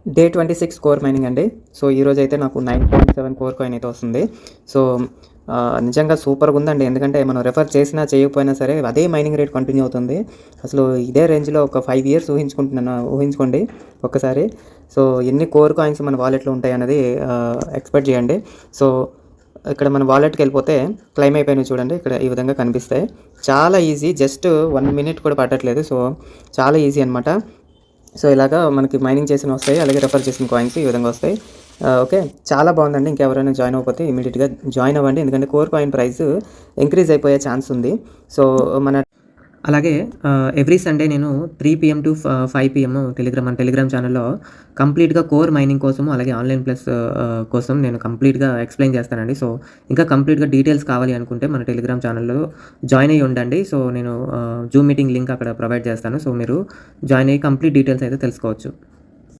Day 26 core mining అండి. So, ఈరోజైతే నాకు 9.7 కోర్ కాయిన్ అయితే వస్తుంది. సో, నిజంగా సూపర్‌గా ఉందండి. ఎందుకంటే మనం రెఫర్ చేసినా, చేయకపోయినా సరే అదే మైనింగ్ రేట్ కంటిన్యూ అవుతుంది. అసలు ఇదే రేంజ్‌లో ఒక 5 ఇయర్స్ ఊహించుకోండి ఒక్కసారి. సో, ఎన్ని కోర్ కాయిన్స్ మన వాలెట్‌లో ఉంటాయన్నది ఎక్స్‌పెక్ట్ చేయండి. సో, ఇక్కడ మన వాలెట్‌కెళ్ళిపోతే క్లెయిమ్ అయిపోయినవి చూడండి. ఇక్కడ ఈ విధంగా కనిపిస్తాయి. చాలా ఈజీ. జస్ట్ 1 మినిట్ కూడా పట్టట్లేదు. సో, చాలా ఈజీ అనమాట. సో, ఇలాగా మనకి మైనింగ్ చేసినవి వస్తాయి. అలాగే రెఫర్ చేసిన కాయిన్స్ ఈ విధంగా వస్తాయి. ఓకే. చాలా బాగుందండి. ఇంకెవరైనా జాయిన్ అవ్వకపోతే ఇమ్మీడియేట్‌గా జాయిన్ అవ్వండి. ఎందుకంటే కోర్ కాయిన్ ప్రైస్ ఇంక్రీజ్ అయిపోయే ఛాన్స్ ఉంది. సో, అలాగే ఎవ్రీ సండే నేను 3 పీఎం టు 5 పీఎం మన టెలిగ్రామ్ ఛానల్‌లో కంప్లీట్‌గా కోర్ మైనింగ్ కోసము, అలాగే ఆన్‌లైన్ ప్లస్ కోసం నేను కంప్లీట్‌గా ఎక్స్‌ప్లెయిన్ చేస్తానండి. సో, ఇంకా కంప్లీట్‌గా డీటెయిల్స్ కావాలి అనుకుంటే మన టెలిగ్రామ్ ఛానల్‌లో జాయిన్ అయ్యి ఉండండి. సో, నేను జూమ్ మీటింగ్ లింక్ అక్కడ ప్రొవైడ్ చేస్తాను. సో, మీరు జాయిన్ అయ్యి కంప్లీట్ డీటెయిల్స్ అయితే తెలుసుకోవచ్చు.